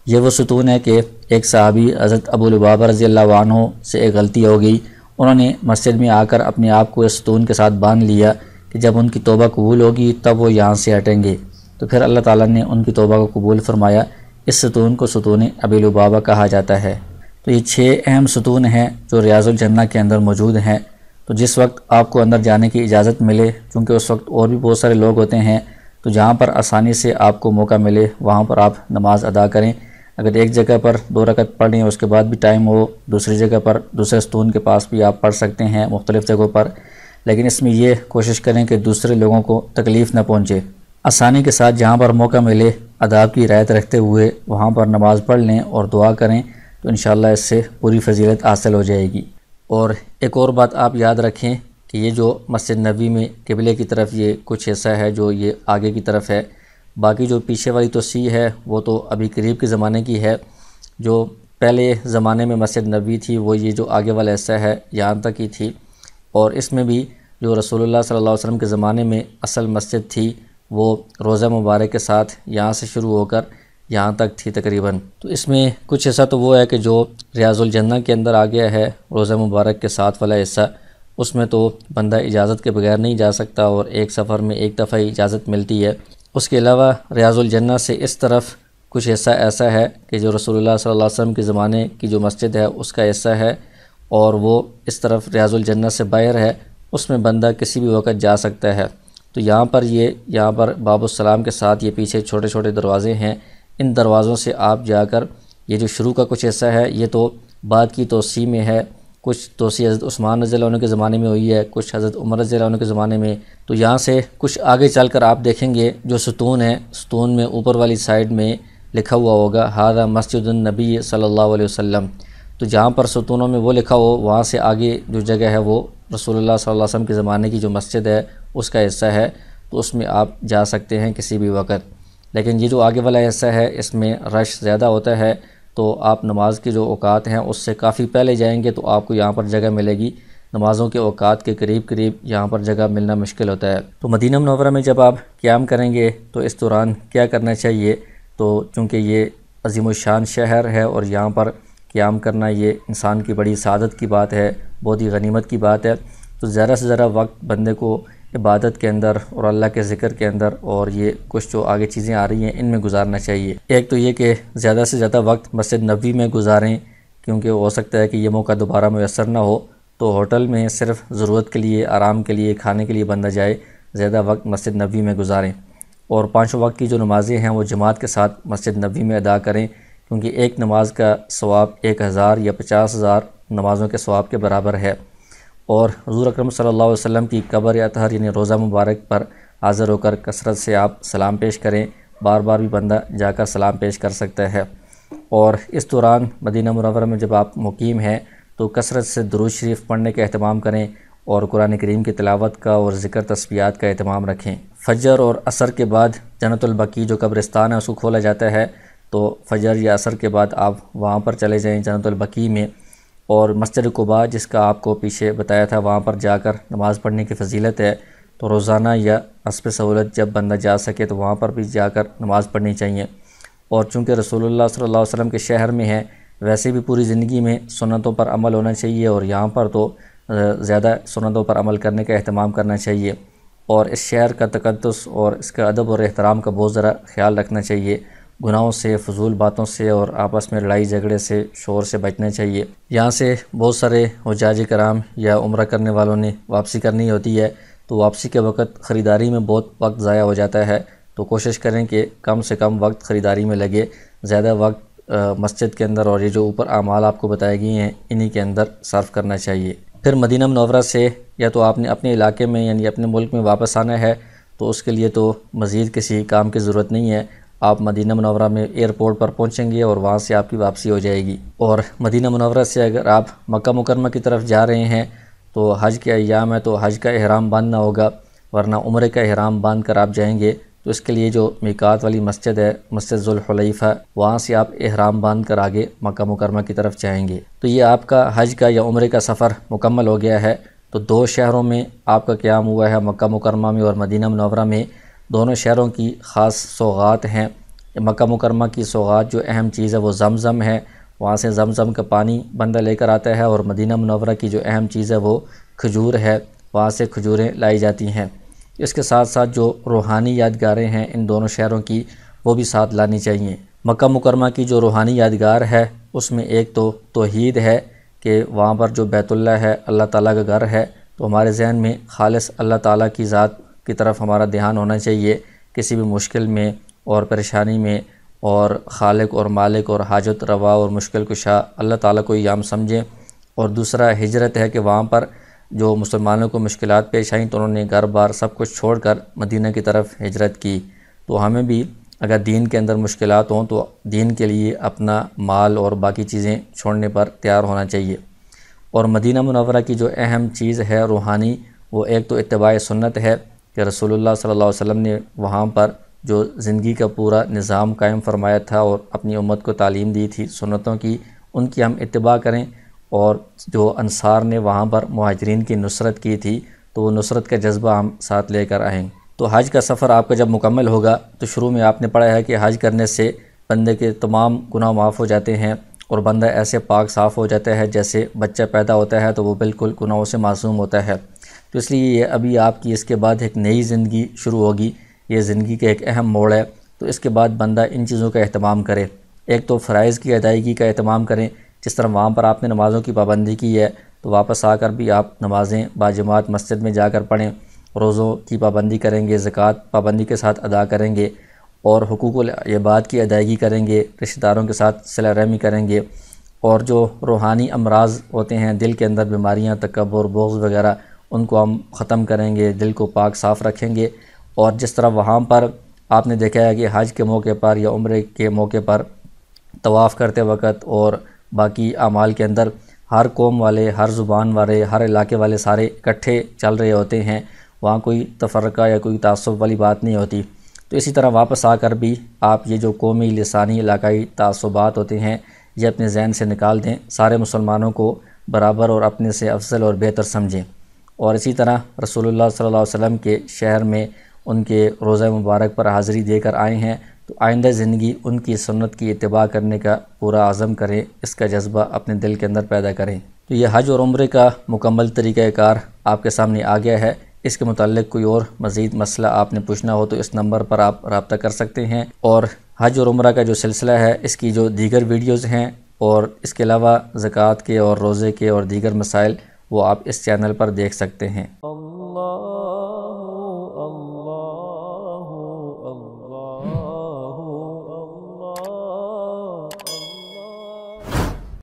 یہ وہ ستون ہے کہ ایک صحابی حضرت ابو لبابہ رضی اللہ عنہ سے ایک غلطی ہو گئی، انہوں نے مسجد میں آ کر اپنے آپ کو اس ستون کے ساتھ باندھ لیا کہ جب ان کی توبہ قبول ہوگی تب وہ یہاں سے ہٹیں گے، تو پھر اللہ تعالیٰ نے ان کی توبہ کو قبول فرمایا۔ اس ستون کو ستون ابی لبابہ کہا جاتا ہے۔ تو یہ 6 اہم ستون ہیں جو ریاض الجنہ کے اندر موجود ہیں۔ تو جس وقت آپ کو اندر جانے کی اجازت ملے، چونکہ اس وقت اور بھی بہت سارے لوگ ہوتے ہیں، تو جہاں پر آسانی سے آپ کو موقع ملے وہاں پر آپ نماز ادا کریں۔ اگر ایک جگہ پر 2 رکعت پڑھ لیں اس کے بعد بھی ٹائم ہو، دوسری جگہ پر دوسرے ستون کے پاس بھی آپ پڑھ سکتے ہیں مختلف جگہوں پر، لیکن اس میں یہ کوشش کریں کہ دوسرے لوگوں کو تکلیف نہ پہنچے۔ آسانی کے ساتھ جہاں پر موقع ملے آداب کی رعایت رکھتے ہوئے وہاں پر نماز پڑھ لیں اور دعا کریں تو انشاءاللہ اس سے پوری فضیلت حاصل ہو جائے گی۔ اور ایک اور بات آپ یاد رکھیں کہ یہ جو مسجد نبوی میں قبلے کی طرف یہ کچھ حصہ ہے جو یہ آگے کی طرف ہے، باقی جو پیچھے والی توسیع ہے وہ تو ابھی قریب کے زمانے کی ہے، جو پہلے زمانے میں مسجد نبوی تھی وہ یہ جو آگے والا حصہ ہے یہاں تک ہی تھی، اور اس میں بھی جو رسول اللہ صلی اللہ علیہ وسلم کے زمانے میں اصل مسجد تھی وہ روضہ مبارک کے ساتھ یہاں سے شروع ہو کر یہاں تک تھی تقریباً۔ تو اس میں کچھ حصہ تو وہ ہے کہ جو ریاض الجنہ کے اندر آ گیا ہے، روضہ مبارک کے ساتھ والا حصہ، اس میں تو بندہ اجازت کے بغیر نہیں جا سکتا اور ایک سفر میں ایک دفعہ ہی اجازت ملتی ہے۔ اس کے علاوہ ریاض الجنہ سے اس طرف کچھ حصہ ایسا ہے کہ جو رسول اللہ صلی اللہ علیہ وسلم کے زمانے کی جو مسجد ہے اس کا حصہ ہے، اور وہ اس طرف ریاض الجنہ سے باہر ہے، اس میں بندہ کسی بھی وقت جا سکتا ہے۔ تو یہاں پر باب السلام کے ساتھ یہ پیچھے چھوٹے چھوٹے دروازے ہیں، ان دروازوں سے آپ جا کر یہ جو شروع کا کچھ حصہ ہے یہ تو بعد کی توسیع میں ہے، کچھ توسیع حضرت عثمان رضی اللہ عنہ کے زمانے میں ہوئی ہے، کچھ حضرت عمر رضی اللہ عنہ کے زمانے میں۔ تو یہاں سے کچھ آگے چل کر آپ دیکھیں گے جو ستون ہے، ستون میں اوپر والی سائیڈ میں لکھا ہوا ہوگا ھذا مسجد النبی صلی اللہ علیہ وسلم۔ تو جہاں پر ستونوں میں وہ لکھا ہو وہاں سے آگے جو جگہ ہے وہ رسول اللہ صلی اللہ علیہ وسلم کے زمانے کی جو مسجد ہے اس کا حصہ ہے، تو اس میں آپ جا سکتے ہیں کسی بھی وقت۔ لیکن یہ جو آگے والا حصہ ہے اس میں رش زیادہ ہوتا ہے، تو آپ نماز کے جو اوقات ہیں اس سے کافی پہلے جائیں گے تو آپ کو یہاں پر جگہ ملے گی، نمازوں کے اوقات کے قریب یہاں پر جگہ ملنا مشکل ہوتا ہے۔ تو مدینہ منورہ میں جب آپ قیام کریں گے تو اس دوران کیا کرنا چاہیے؟ تو چونکہ یہ عظیم الشان شہر ہے اور یہاں پر قیام کرنا یہ انسان کی بڑی سعادت کی بات ہے، بہت ہی غنیمت کی بات ہے، تو زیادہ سے زیادہ وقت بندے کو عبادت کے اندر اور اللہ کے ذکر کے اندر اور یہ کچھ جو آگے چیزیں آ رہی ہیں ان میں گزارنا چاہیے۔ ایک تو یہ کہ زیادہ سے زیادہ وقت مسجد نبوی میں گزاریں، کیونکہ ہو سکتا ہے کہ یہ موقع دوبارہ میسر نہ ہو، تو ہوٹل میں صرف ضرورت کے لیے، آرام کے لیے، کھانے کے لیے بندہ جائے، زیادہ وقت مسجد نبوی میں گزاریں۔ اور 5 وقت کی جو نمازیں ہیں وہ جماعت کے ساتھ مسجد نبوی میں ادا کریں، کیونکہ ایک نماز کا ثواب 1000 یا 50,000 نمازوں کے ثواب کے برابر ہے۔ اور حضور اکرم صلی اللہ علیہ وسلم کی قبر اطہر یعنی روضہ مبارک پر حاضر ہو کر کثرت سے آپ سلام پیش کریں، بار بار بھی بندہ جا کر سلام پیش کر سکتا ہے۔ اور اس دوران مدینہ منورہ میں جب آپ مقیم ہیں تو کثرت سے درود شریف پڑھنے کا اہتمام کریں اور قرآن کریم کی تلاوت کا اور ذکر تسبیحات کا اہتمام رکھیں۔ فجر اور عصر کے بعد جنت البقیع جو قبرستان ہے اس کو کھولا جاتا ہے، تو فجر یا عصر کے بعد آپ وہاں پر چلے جائیں جنت البقیع میں، اور مسجد قباء جس کا آپ کو پیچھے بتایا تھا وہاں پر جا کر نماز پڑھنے کی فضیلت ہے، تو روزانہ یا حسب سہولت جب بندہ جا سکے تو وہاں پر بھی جا کر نماز پڑھنی چاہیے۔ اور چونکہ رسول اللہ صلی اللہ علیہ وسلم کے شہر میں ہے، ویسے بھی پوری زندگی میں سنتوں پر عمل ہونا چاہیے، اور یہاں پر تو زیادہ سنتوں پر عمل کرنے کا اہتمام کرنا چاہیے، اور اس شہر کا تقدس اور اس کا ادب اور احترام کا بہت ذرا خیال رکھنا چاہیے، گناہوں سے، فضول باتوں سے اور آپس میں لڑائی جھگڑے سے، شور سے بچنا چاہیے۔ یہاں سے بہت سارے حجاج کرام یا عمرہ کرنے والوں نے واپسی کرنی ہوتی ہے، تو واپسی کے وقت خریداری میں بہت وقت ضائع ہو جاتا ہے، تو کوشش کریں کہ کم سے کم وقت خریداری میں لگے، زیادہ وقت مسجد کے اندر اور یہ جو اوپر اعمال آپ کو بتائے گئے ہیں انہی کے اندر صرف کرنا چاہیے۔ پھر مدینہ منورہ سے یا تو آپ نے اپنے علاقے میں یعنی اپنے ملک میں واپس آنا ہے تو اس کے لیے تو مزید کسی کام کی ضرورت نہیں ہے، آپ مدینہ منورہ میں ایئرپورٹ پر پہنچیں گے اور وہاں سے آپ کی واپسی ہو جائے گی۔ اور مدینہ منورہ سے اگر آپ مکہ مکرمہ کی طرف جا رہے ہیں تو حج کے ایام ہے تو حج کا احرام باندھنا ہوگا، ورنہ عمرے کا احرام باندھ کر آپ جائیں گے تو اس کے لیے جو میقات والی مسجد ہے مسجد ذوالحلیفہ، وہاں سے آپ احرام باندھ کر آگے مکہ مکرمہ کی طرف جائیں گے۔ تو یہ آپ کا حج کا یا عمرے کا سفر مکمل ہو گیا ہے۔ تو 2 شہروں میں آپ کا قیام ہوا ہے، مکہ مکرمہ میں اور مدینہ منورہ میں۔ دونوں شہروں کی خاص سوغات ہیں۔ مکہ مکرمہ کی سوغات جو اہم چیز ہے وہ زمزم ہے، وہاں سے زمزم کا پانی بندہ لے کر آتا ہے، اور مدینہ منورہ کی جو اہم چیز ہے وہ کھجور ہے، وہاں سے کھجوریں لائی جاتی ہیں۔ اس کے ساتھ ساتھ جو روحانی یادگاریں ہیں ان دونوں شہروں کی وہ بھی ساتھ لانی چاہیے۔ مکہ مکرمہ کی جو روحانی یادگار ہے اس میں ایک تو توحید ہے کہ وہاں پر جو بیت اللہ ہے اللہ تعالیٰ کا گھر ہے، تو ہمارے ذہن میں خالص اللہ تعالیٰ کی ذات کی طرف ہمارا دھیان ہونا چاہیے، کسی بھی مشکل میں اور پریشانی میں، اور خالق اور مالک اور حاجت روا اور مشکل کشا اللہ تعالیٰ کو ہی ہم سمجھیں۔ اور دوسرا ہجرت ہے کہ وہاں پر جو مسلمانوں کو مشکلات پیش آئیں تو انہوں نے گھر بار سب کچھ چھوڑ کر مدینہ کی طرف ہجرت کی، تو ہمیں بھی اگر دین کے اندر مشکلات ہوں تو دین کے لیے اپنا مال اور باقی چیزیں چھوڑنے پر تیار ہونا چاہیے۔ اور مدینہ منورہ کی جو اہم چیز ہے روحانی، وہ ایک تو اتباع سنت ہے کہ رسول اللہ صلی اللہ علیہ وسلم نے وہاں پر جو زندگی کا پورا نظام قائم فرمایا تھا اور اپنی امت کو تعلیم دی تھی سنتوں کی، ان کی ہم اتباع کریں۔ اور جو انصار نے وہاں پر مہاجرین کی نصرت کی تھی تو وہ نصرت کا جذبہ ہم ساتھ لے کر آئیں۔ تو حج کا سفر آپ کا جب مکمل ہوگا تو شروع میں آپ نے پڑھا ہے کہ حج کرنے سے بندے کے تمام گناہ معاف ہو جاتے ہیں، اور بندہ ایسے پاک صاف ہو جاتا ہے جیسے بچہ پیدا ہوتا ہے تو وہ بالکل گناہوں سے معصوم ہوتا ہے۔ تو اس لیے یہ ابھی آپ کی اس کے بعد ایک نئی زندگی شروع ہوگی، یہ زندگی کا ایک اہم موڑ ہے، تو اس کے بعد بندہ ان چیزوں کا اہتمام کرے۔ ایک تو فرائض کی ادائیگی کا اہتمام کریں، جس طرح وہاں پر آپ نے نمازوں کی پابندی کی ہے تو واپس آ کر بھی آپ نمازیں باجماعت مسجد میں جا کر پڑھیں، روزوں کی پابندی کریں گے، زکوٰۃ پابندی کے ساتھ ادا کریں گے، اور حقوق العباد کی ادائیگی کریں گے، رشتہ داروں کے ساتھ صلہ رحمی کریں گے، اور جو روحانی امراض ہوتے ہیں، دل کے اندر بیماریاں، تکبر، بغض وغیرہ، ان کو ہم ختم کریں گے، دل کو پاک صاف رکھیں گے۔ اور جس طرح وہاں پر آپ نے دیکھا ہے کہ حج کے موقع پر یا عمرے کے موقع پر طواف کرتے وقت اور باقی اعمال کے اندر ہر قوم والے، ہر زبان والے، ہر علاقے والے سارے اکٹھے چل رہے ہوتے ہیں، وہاں کوئی تفرقہ یا کوئی تعصب والی بات نہیں ہوتی۔ تو اسی طرح واپس آ کر بھی آپ یہ جو قومی، لسانی، علاقائی تعصبات ہوتے ہیں یہ اپنے ذہن سے نکال دیں، سارے مسلمانوں کو برابر اور اپنے سے افضل اور بہتر سمجھیں، اور اسی طرح رسول اللہ صلی اللہ علیہ وسلم کے شہر میں ان کے روضہ مبارک پر حاضری دے کر آئے ہیں، تو آئندہ زندگی ان کی سنت کی اتباع کرنے کا پورا عزم کریں، اس کا جذبہ اپنے دل کے اندر پیدا کریں۔ تو یہ حج اور عمرے کا مکمل طریقہ کار آپ کے سامنے آ گیا ہے۔ اس کے متعلق کوئی اور مزید مسئلہ آپ نے پوچھنا ہو تو اس نمبر پر آپ رابطہ کر سکتے ہیں، اور حج اور عمرہ کا جو سلسلہ ہے اس کی جو دیگر ویڈیوز ہیں، اور اس کے علاوہ زکوٰۃ کے اور روزے کے اور دیگر مسائل، وہ آپ اس چینل پر دیکھ سکتے ہیں۔